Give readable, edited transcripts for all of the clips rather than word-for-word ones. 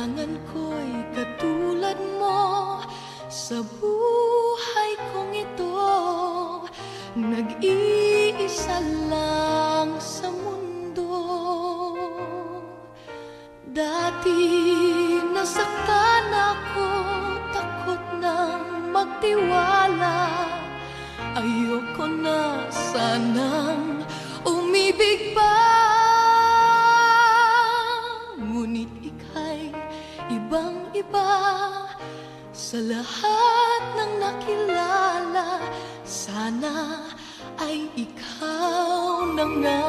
kailangan ko'y katulad mo sa buhay kong ito. Nag-iisa lang sa mundo. Dati nasaktan ako, takot nang magtiwala. Ayoko na sanang umibig pa. Ngunit ika'y ibang-iba sa lahat ng nakilala. Sana ay ikaw na nga.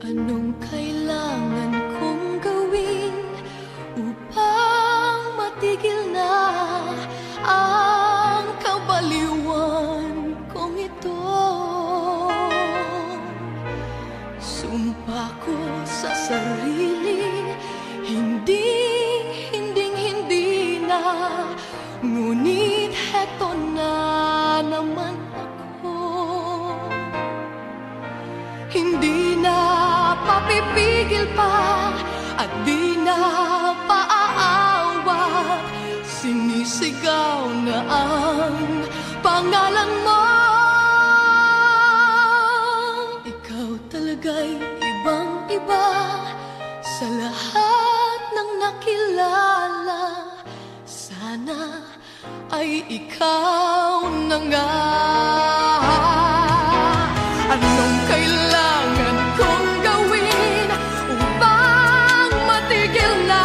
Anong kailangan kong gawin upang matigil na ang kabaliwan kong ito? Sumpa ko sa sarili, hindi na. Ngunit heto na naman ako. Hindi na mapipigil pa at di na paaawat. Sinisigaw na ang pangalan mo. Ikaw talaga'y ibang-iba sa lahat ng nakilala. Sana ay ikaw na nga. Anong kailangan kong gawin upang matigil na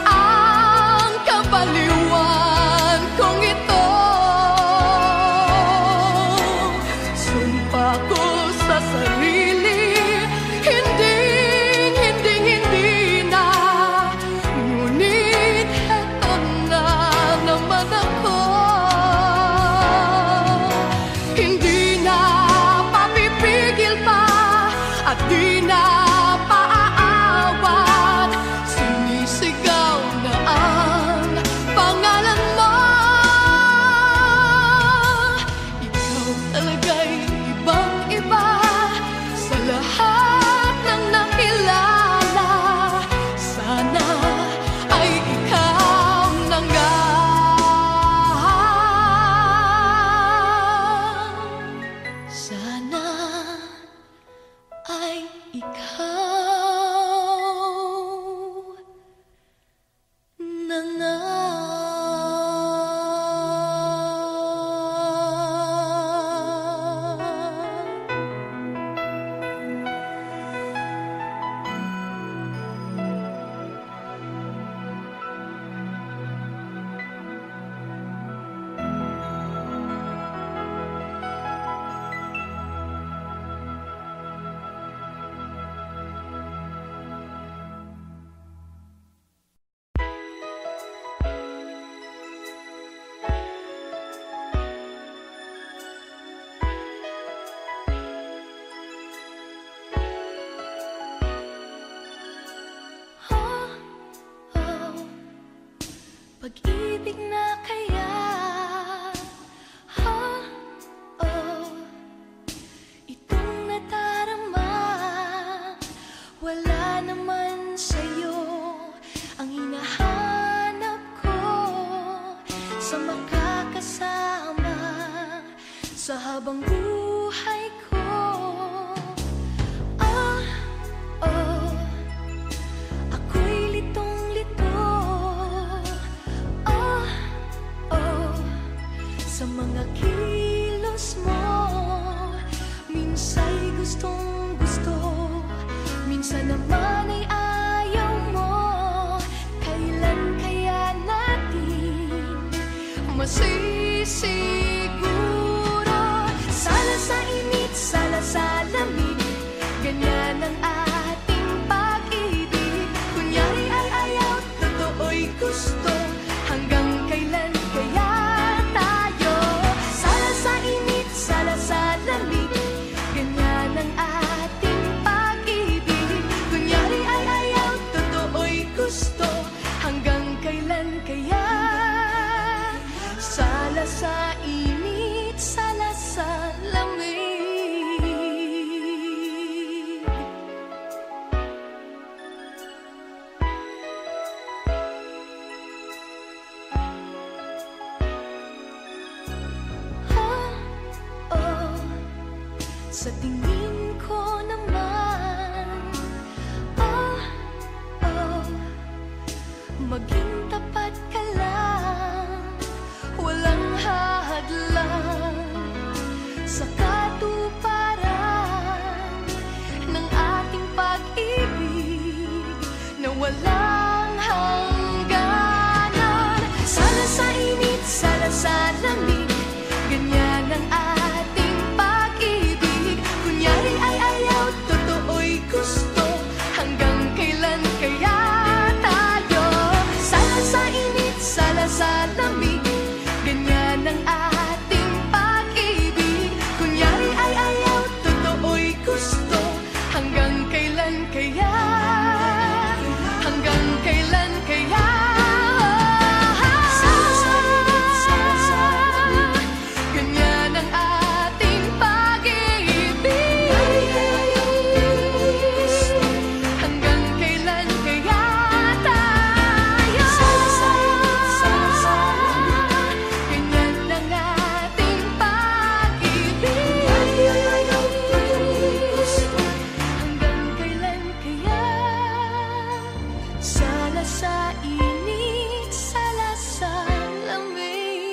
ang kabaliwan kong ito? Sumpa ko sa sarili, hindi na. Ngunit heto na naman ako. Hindi na papipigil pa at di na paaawat. Sinisigaw na ang pangalan mo. Ikaw talaga'y ibang-iba sa lahat ng nakilala. Sana ay ikaw na nga. Sana ay ikaw na nga. Pag-ibig na kaya, itong nadarama. Wala naman sa'yo ang hinahanap ko sa makakasama sa habang buhay ko. Ako'y litong-lito sa mga kilos mo. Minsa'y gustong-gusto, minsan naman ay ayaw mo. Kailan kaya natin masisiguro? Sana maging tapat ka lang, walang hadlang sa katuparan ng ating pag-ibig na walang hangganan. Sala sa init, sala sa lamig, ganyan ang ating pag-ibig. Kunyari ay ayaw, totoo'y gusto, hanggang kailan kaya tayo? Sala sa init, sala sa lamig, ganyan ang ating pag-ibig. Kunyari ay ayaw, totoo'y gusto, hanggang kailan kaya? Hanggang kailan kaya? Ganyan ang ating pag-ibig. Hanggang kailan kaya tayo? Ganyan ang ating pag-ibig. Hanggang kailan kaya? Sala sa init, sala sa lamig.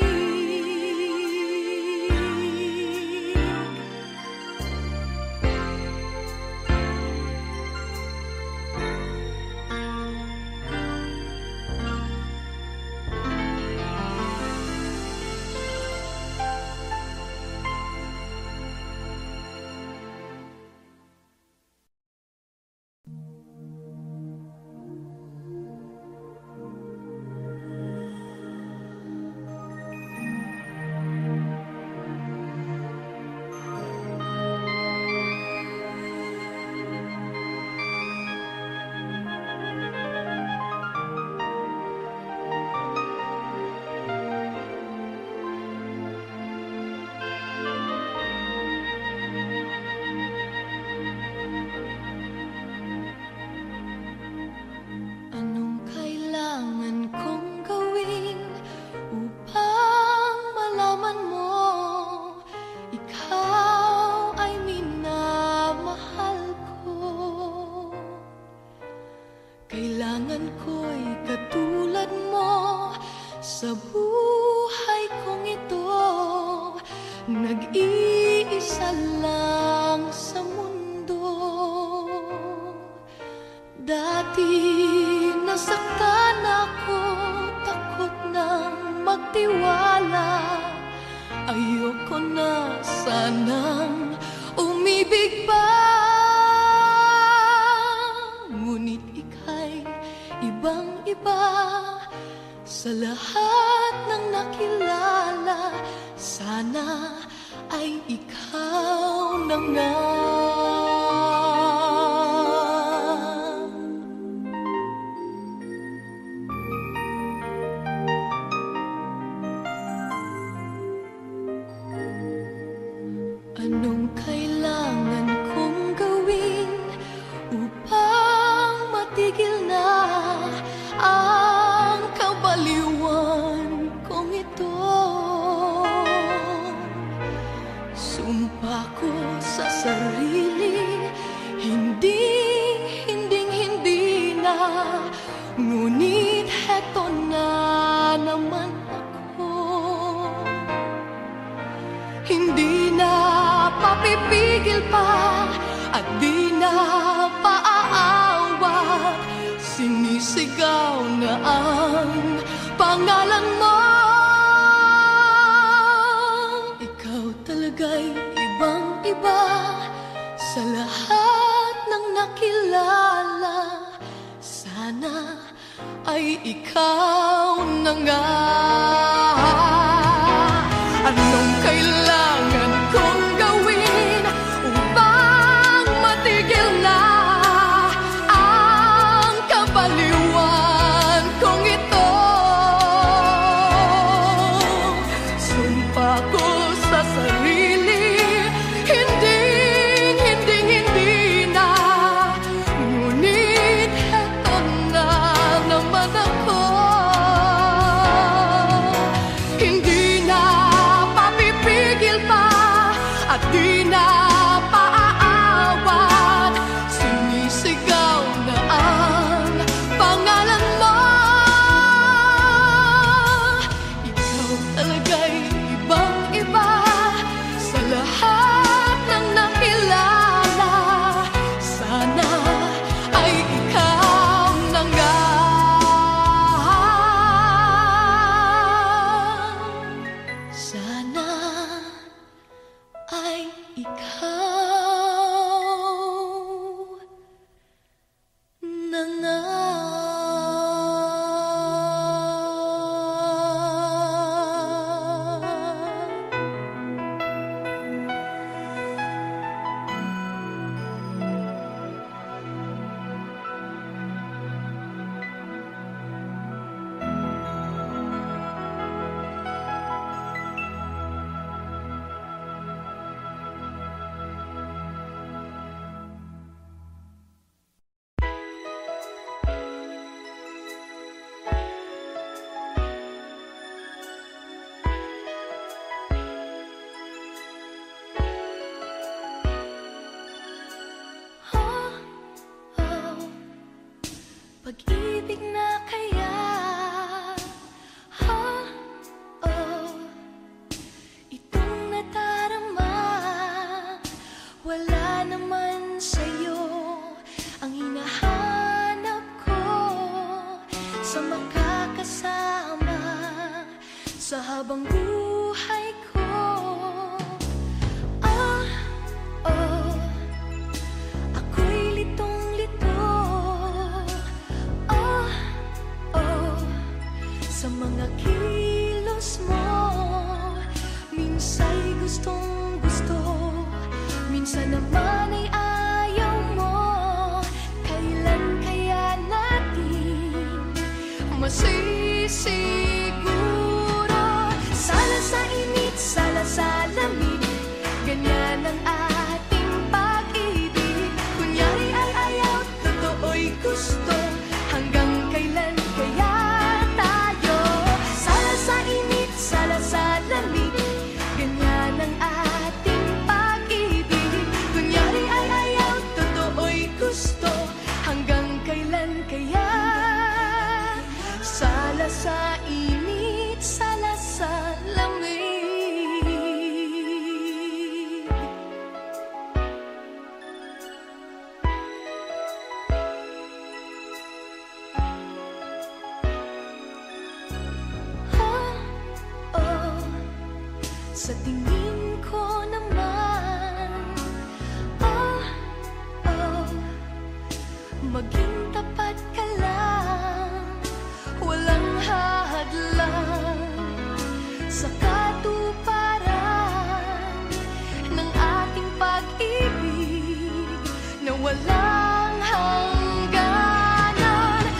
Anong kailangan kong gawin upang malaman mo ikaw ay minamahal ko? Kailangan ko'y katulad mo sa buhay kong ito, nag-iisa lang sa mundo. Dati nasaktan ako, takot nang magtiwala. Ayoko na sanang umibig pa. Ngunit ika'y ibang-iba sa lahat ng nakilala. Sana ay ikaw na nga. Anong kailangan kong gawin upang matigil na ang kabaliwan kong ito? Sumpa ko sa sarili, hindi na. Ngunit heto na naman ako. Hindi na papipigil pa at di na paaawat. Sinisigaw na ang pangalan mo. Ikaw talaga'y ibang-iba sa lahat ng nakilala. Sana ay ikaw na nga. Anong kailangan kong gawin upang matigil na ang kabaliwan kong ito? Sumpa ko sa sarili, hindi na. Ngunit heto na naman ako. makakasama sa habang buhay ko. Oh, ako'y litong-lito. Oh, sa mga kilos mo. Minsa'y gustong-gusto, minsan naman ay ayaw mo. Kailan kaya natin masisiguro? Sala sa init, sala sa lamig, ganyan ang ating pag-ibig. Kunyari ay ayaw, totoo'y gusto, hanggang kailan kaya tayo? Sala sa init, sala sa lamig, ganyan ang ating pag-ibig. Kunyari ay ayaw, totoo'y gusto, hanggang kailan kaya? Sala sa init, sala sa lamig. Sa tingin ko naman, maging tapat ka lang, walang hadlang sa katuparan ng ating pag-ibig na walang hangganan.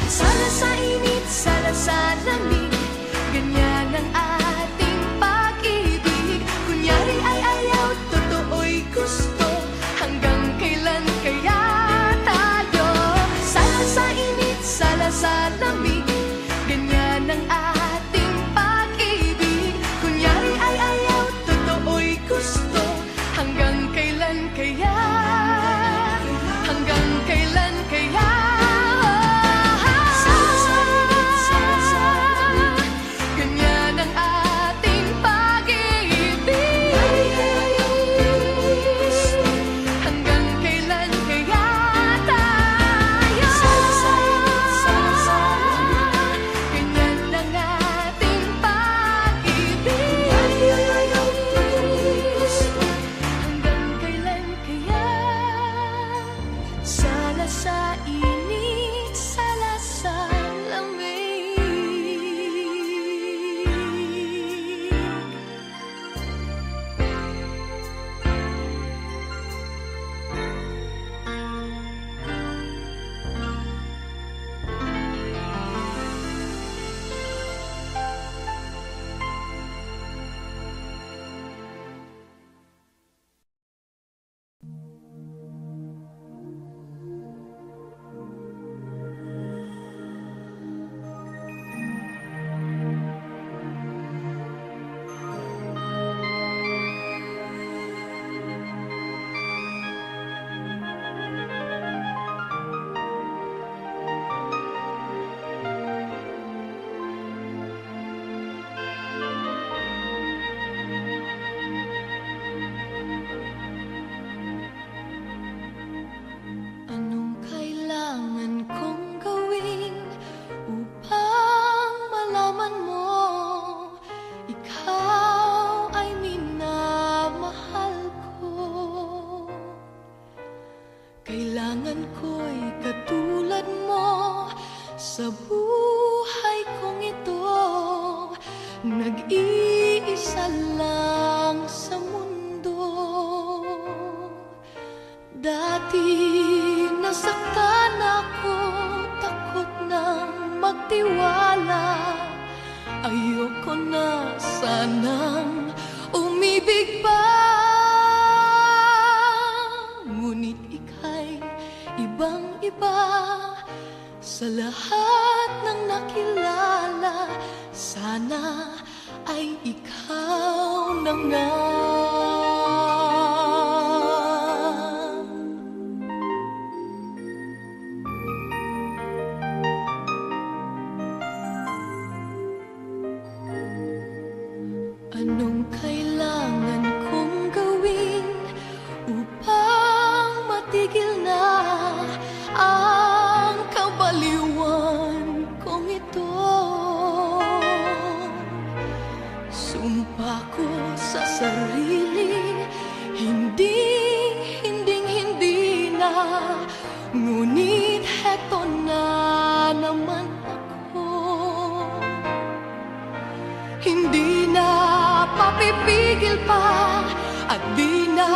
Sala sa init, sala sa lamig, ganyan ang ating pag-ibig. Kunyari ay ayaw, totoo'y gusto, hanggang kailan kaya tayo? Sala sa init, sala sa lamig, ganyan ang ating pag-ibig. Kunyari ay ayaw, totoo'y gusto, hanggang kailan kaya? Hanggang kailan kaya? Ganyan ang ating pag-ibig. Hanggang kailan kaya tayo? Ganyan ang ating pag-ibig. Hanggang kailan kaya? Sala sa init, sala sa lamig. Anong kailangan kong gawin upang malaman mo ikaw ay minamahal ko? Kailangan ko'y katulad mo sa buhay kong ito, nag-iisa lang sa mundo. Dati nasaktan ako, takot nang magtiwala. Ayoko na sanang umibig pa. Ngunit ika'y ibang-iba sa lahat ng nakilala. Sana ay ikaw na nga. Anong kailangan kong gawin upang matigil na ang kabaliwan kong ito? Hindi na mapipigil pa at di na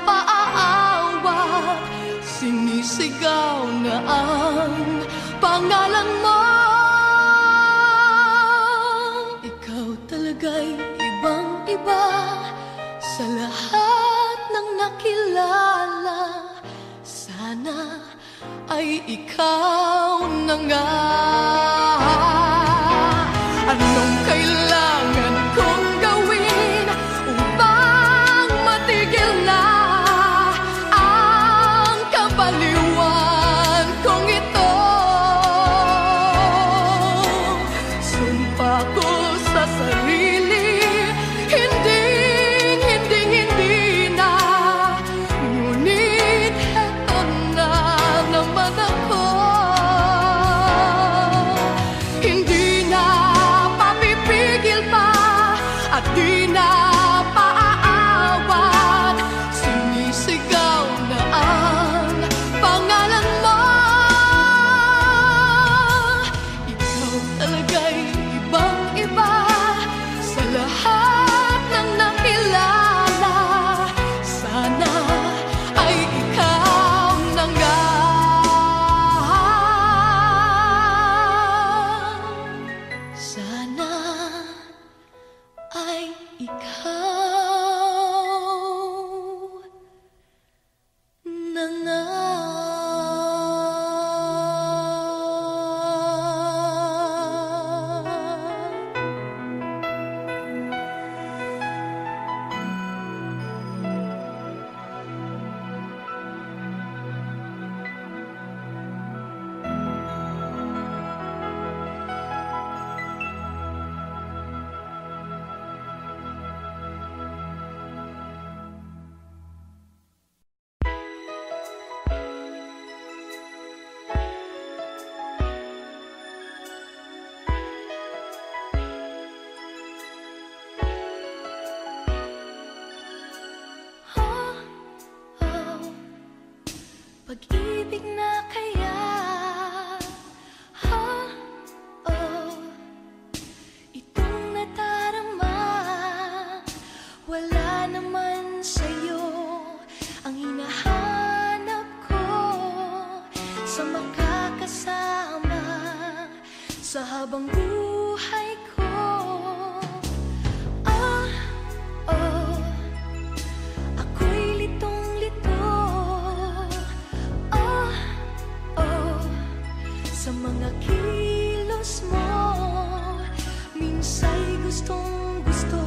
paaawat. Sinisigaw na ang pangalan mo. Ikaw talaga'y ibang-iba sa lahat ng nakilala. Sana ay ikaw na nga. Anong kailangan kong gawin upang matigil na ang kabaliwan kong ito? Sumpa ko sa sarili, hindi na. Ngunit eto na naman ako. Hindi na papipigil pa at di na paaawat. Sinisigaw na ang pangalan mo. Ikaw talaga'y ibang-iba sa lahat ng nakilala. Sana ay ikaw na nga. Sana ay ikaw na nga. Pag-ibig na kaya, itong nadarama, wala naman sa'yo ang hinahanap ko sa makakasama sa habang buhay ko. Ako'y litong-lito sa mga kilos mo. Minsa'y gustong-gusto,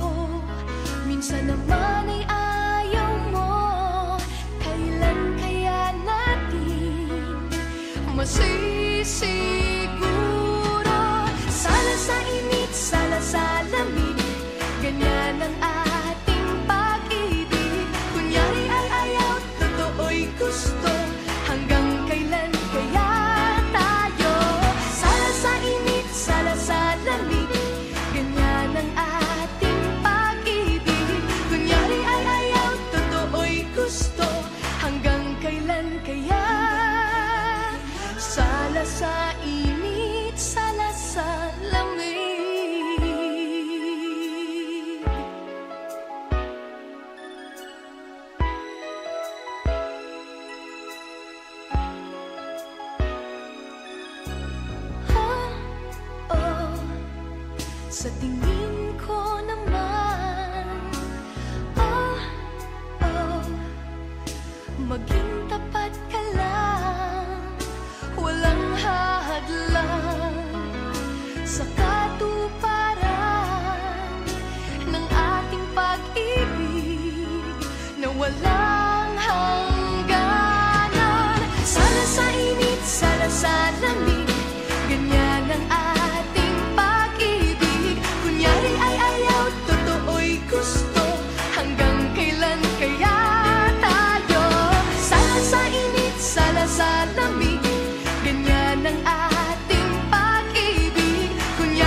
minsan naman ay ayaw mo. Kailan kaya natin masisiguro? Sala sa init, sala sa lamig, ganyan ang ating pag-ibig. Kunyari ay ayaw, totoo'y gusto. Hanggang kailan kaya tayo? Sala sa init, sala sa lamig, ganyan ang ating pag-ibig. Kunyari ay ayaw, totoo'y gusto. Hanggang kailan kaya? Sala sa init, sala sa lamig. Sa tingin ko naman, maging tapat ka lang, walang hadlang sa katuparan ng ating pag-ibig na walang hangganan. Sala sa init, sala sa lamig, ganyan ang ating pag-ibig. Kunyari ay ayaw, totoo'y gusto. Hanggang kailan kaya tayo? Sala sa init, sala sa lamig, ganyan ang ating pag-ibig. Kunyari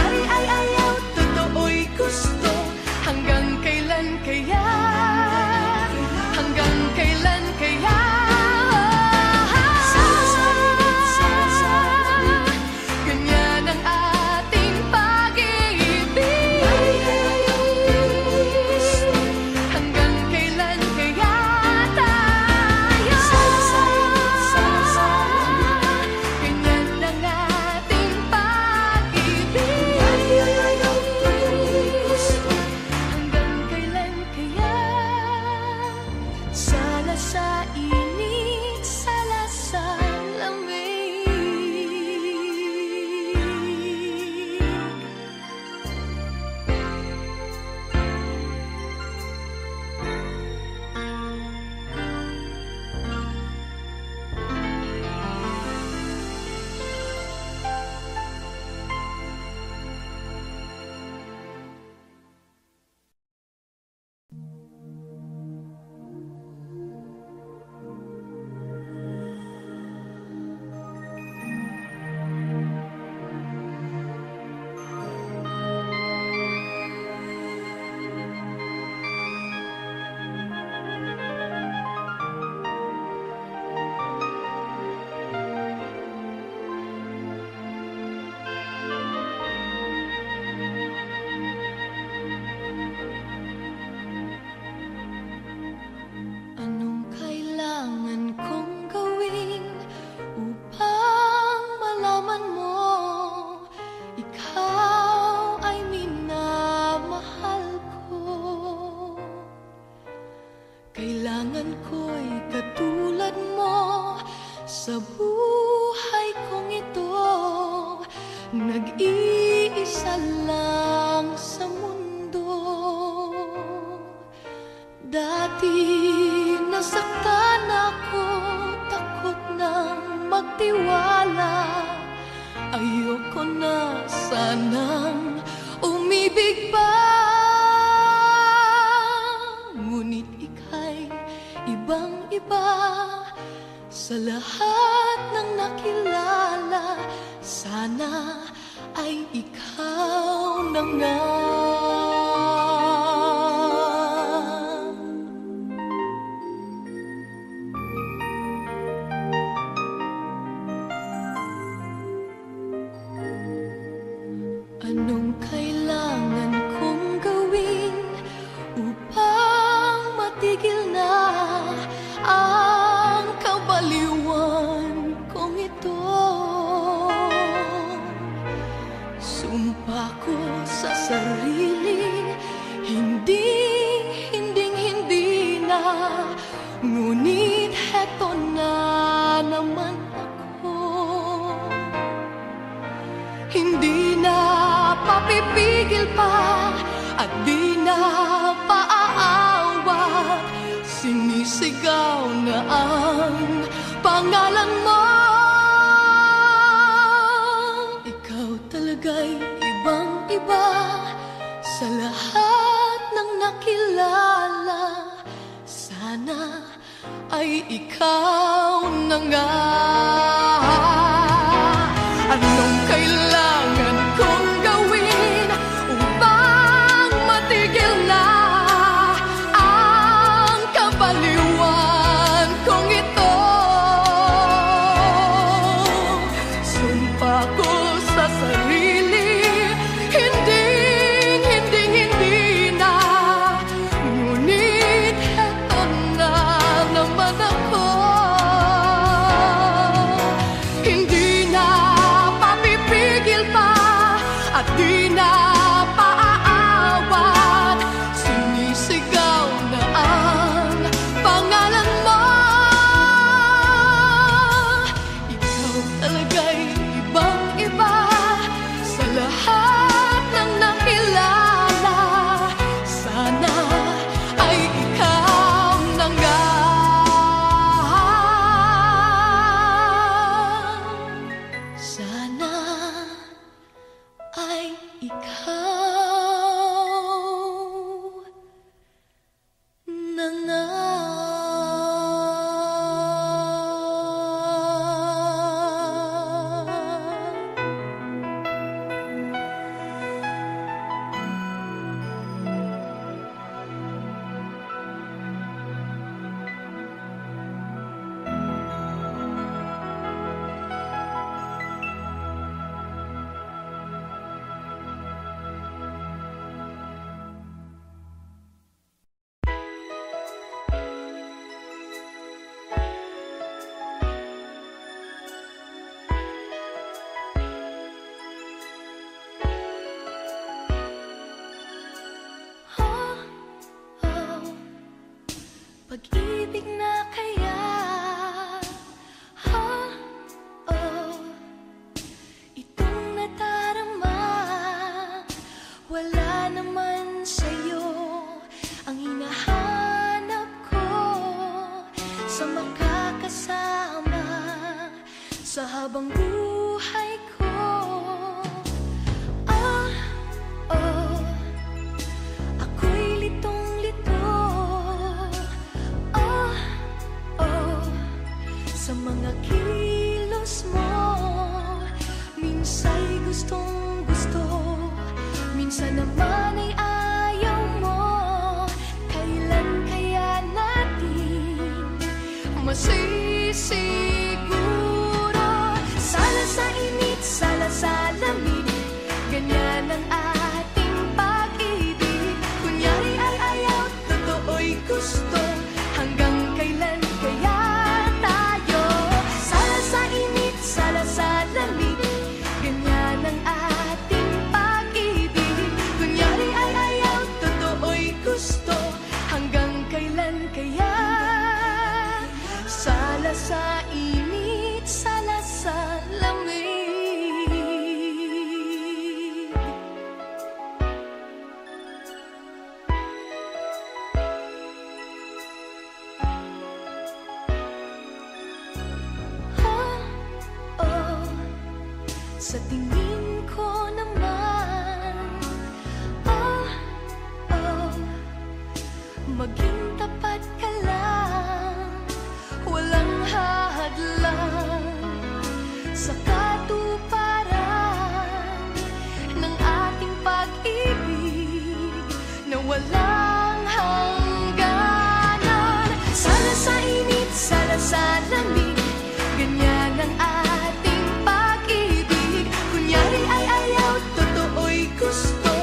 umibig pa. Ngunit ika'y ibang-iba sa lahat ng nakilala. Sana ay ikaw na nga. Anong kailangan kong gawin upang matigil na ang kabaliwan kong ito? Sumpa ko sa sarili, hindi na. Ngunit heto na naman ako. Hindi na mapipigil pa at di na paaawat. Sinisigaw na ang pangalan mo. Ikaw talaga'y ibang-iba sa lahat ng nakilala. Sana ay ikaw na nga. Anong kailangan kong gawin upang matigil na ang kabaliwan kong ito? Sumpa ko sa sarili, hindi na. Ngunit heto na naman ako. Hindi na mapipigil pa at di na paaawat. Sinisigaw na ang pangalan mo. Ikaw talaga'y ibang-iba sa lahat ng nakilala. Sana ay ikaw na nga. Sana ay ikaw na nga. Pag-ibig na kaya, itong nadarama. Wala naman sa'yo ang hinahanap ko sa makakasama sa habang buhay ko. Ako'y litong-lito sa mga kilos mo. Minsa'y gustong-gusto, minsan naman ay ayaw mo. Kailan kaya natin masisiguro? Sala sa init, sala sa lamig, ganyan ang ating pag-ibig. Kunyari ay ayaw, totoo'y gusto. Hanggang kailan kaya tayo? Sala sa init, sala sa lamig, ganyan ang ating pag-ibig. Kunyari ay ayaw, totoo'y gusto. Hanggang kailan kaya? Sala sa init. ng ating pag-ibig na walang hangganan. Sana sa init, sana sa lamig, ganyan ang ating pag-ibig. Kunyari ay ayaw, totoo'y gusto,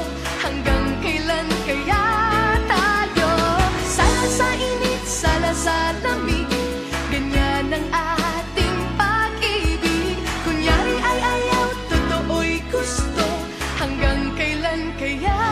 hanggang kailan kaya tayo? Sana sa init, sana sa lamig, ganyan ang ating pag-ibig. Kunyari ay ayaw, totoo'y gusto, hanggang kailan kaya